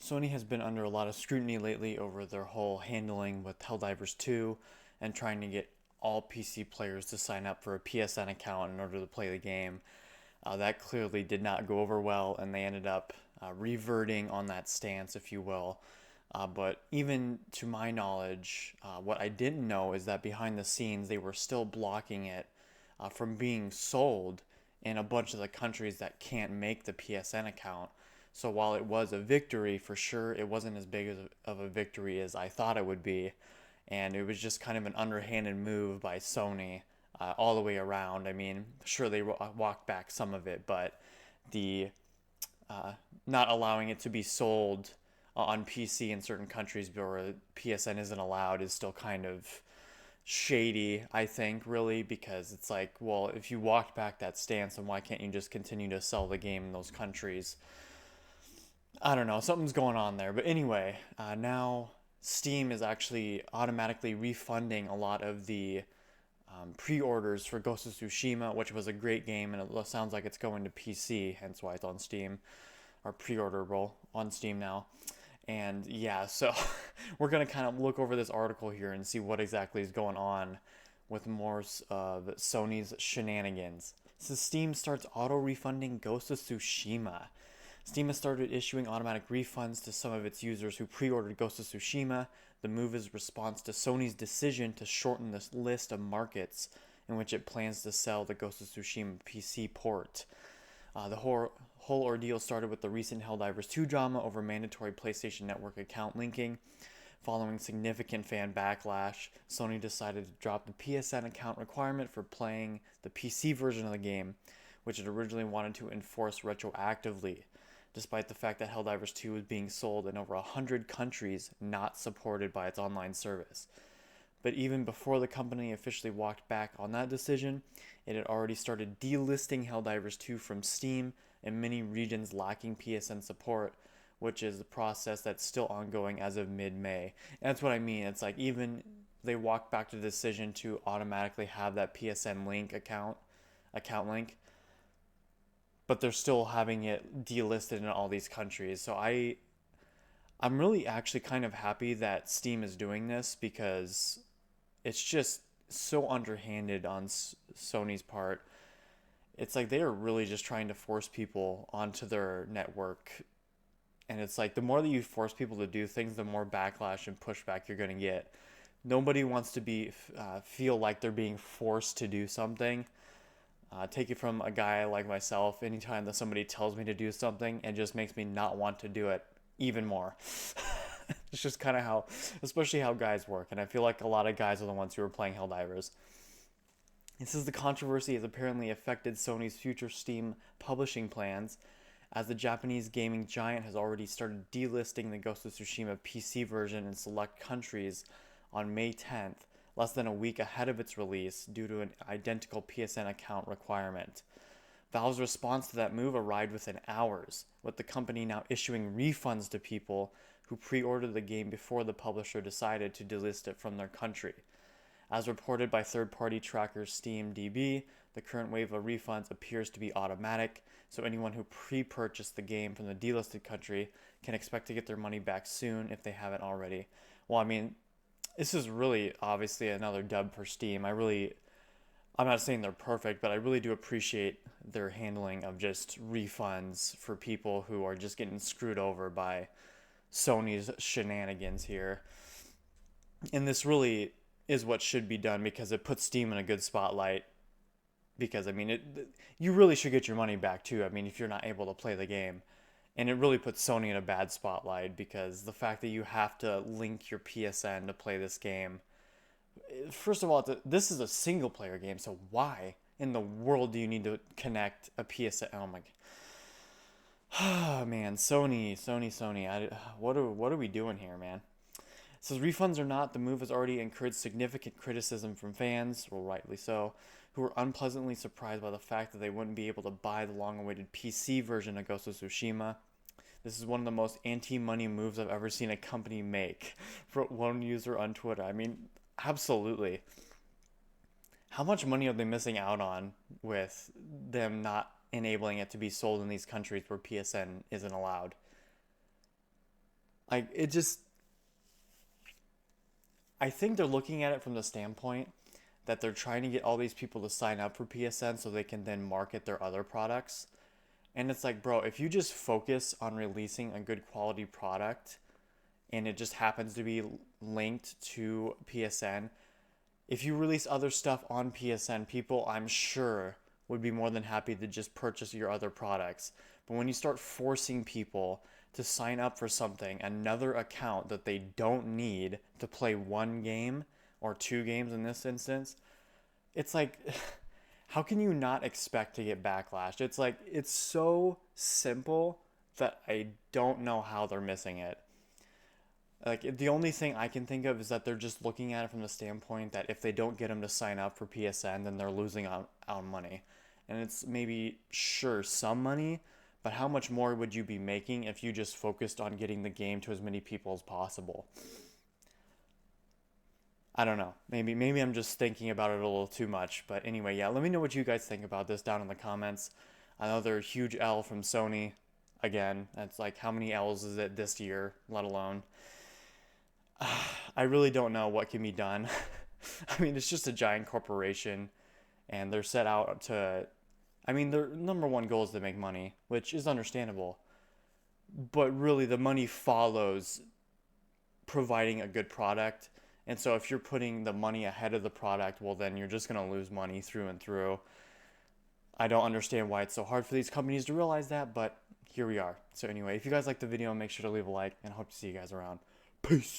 Sony has been under a lot of scrutiny lately over their whole handling with Helldivers 2 and trying to get all PC players to sign up for a PSN account in order to play the game. That clearly did not go over well, and they ended up reverting on that stance, if you will. But even to my knowledge, what I didn't know is that behind the scenes they were still blocking it from being sold in a bunch of the countries that can't make the PSN account. So while it was a victory for sure, it wasn't as big of a victory as I thought it would be. And it was just kind of an underhanded move by Sony all the way around. I mean, sure, they walked back some of it, but the uh, not allowing it to be sold on PC in certain countries where PSN isn't allowed is still kind of shady, I think, really, because it's like, well, if you walked back that stance, then why can't you just continue to sell the game in those countries? I don't know, something's going on there. But anyway, now Steam is actually automatically refunding a lot of the pre-orders for Ghost of Tsushima, which was a great game, and it sounds like it's going to PC, hence why it's on Steam, or pre-orderable on Steam now. And yeah, so we're gonna kind of look over this article here and see what exactly is going on with more of Sony's shenanigans. So Steam starts auto-refunding Ghost of Tsushima. Steam has started issuing automatic refunds to some of its users who pre-ordered Ghost of Tsushima. The move is a response to Sony's decision to shorten the list of markets in which it plans to sell the Ghost of Tsushima PC port. The whole ordeal started with the recent Helldivers 2 drama over mandatory PlayStation Network account linking. Following significant fan backlash, Sony decided to drop the PSN account requirement for playing the PC version of the game, which it originally wanted to enforce retroactively, despite the fact that Helldivers 2 was being sold in over 100 countries not supported by its online service. But even before the company officially walked back on that decision, it had already started delisting Helldivers 2 from Steam in many regions lacking PSN support, which is the process that's still ongoing as of mid-May. And that's what I mean. It's like even they walked back to the decision to automatically have that PSN link account link, but they're still having it delisted in all these countries. So I'm really actually kind of happy that Steam is doing this because it's just so underhanded on Sony's part. It's like they are really just trying to force people onto their network. And it's like the more that you force people to do things, the more backlash and pushback you're going to get. Nobody wants to feel like they're being forced to do something. Take it from a guy like myself. Anytime that somebody tells me to do something, it just makes me not want to do it even more. It's just kind of how, especially how guys work. And I feel like a lot of guys are the ones who are playing Helldivers. It says the controversy has apparently affected Sony's future Steam publishing plans, as the Japanese gaming giant has already started delisting the Ghost of Tsushima PC version in select countries on May 10th, less than a week ahead of its release, due to an identical PSN account requirement. Valve's response to that move arrived within hours, with the company now issuing refunds to people who pre-ordered the game before the publisher decided to delist it from their country. As reported by third-party tracker SteamDB, the current wave of refunds appears to be automatic, so anyone who pre-purchased the game from the delisted country can expect to get their money back soon if they haven't already. Well, I mean, this is really obviously another dub for Steam. I'm not saying they're perfect, but I really do appreciate their handling of just refunds for people who are just getting screwed over by Sony's shenanigans here. And this really is what should be done because it puts Steam in a good spotlight. Because I mean, you really should get your money back too. I mean, if you're not able to play the game, and it really puts Sony in a bad spotlight because the fact that you have to link your PSN to play this game. First of all, this is a single player game, so why in the world do you need to connect a PSN? Oh my god. Man, Sony. What are we doing here, man? Says refunds or not, the move has already incurred significant criticism from fans, well, rightly so, who were unpleasantly surprised by the fact that they wouldn't be able to buy the long-awaited PC version of Ghost of Tsushima. This is one of the most anti-money moves I've ever seen a company make, wrote one user on Twitter. I mean, absolutely. How much money are they missing out on with them not enabling it to be sold in these countries where PSN isn't allowed? Like, it just, I think they're looking at it from the standpoint that they're trying to get all these people to sign up for PSN so they can then market their other products. And it's like, bro, if you just focus on releasing a good quality product and it just happens to be linked to PSN, if you release other stuff on PSN, people, I'm sure, would be more than happy to just purchase your other products. But when you start forcing people to sign up for something, another account that they don't need to play one game or two games in this instance, it's like, how can you not expect to get backlash? It's like, it's so simple that I don't know how they're missing it. Like, the only thing I can think of is that they're just looking at it from the standpoint that if they don't get them to sign up for PSN, then they're losing out on money. And it's maybe, sure, some money, but how much more would you be making if you just focused on getting the game to as many people as possible? I don't know. Maybe I'm just thinking about it a little too much. But anyway, yeah, let me know what you guys think about this down in the comments. Another huge L from Sony. Again, that's like, how many L's is it this year, let alone? I really don't know what can be done. I mean, it's just a giant corporation, and they're set out to. I mean, their number one goal is to make money, which is understandable. But really, the money follows providing a good product. And so, if you're putting the money ahead of the product, well, then you're just going to lose money through and through. I don't understand why it's so hard for these companies to realize that, but here we are. So, anyway, if you guys liked the video, make sure to leave a like, and I hope to see you guys around. Peace.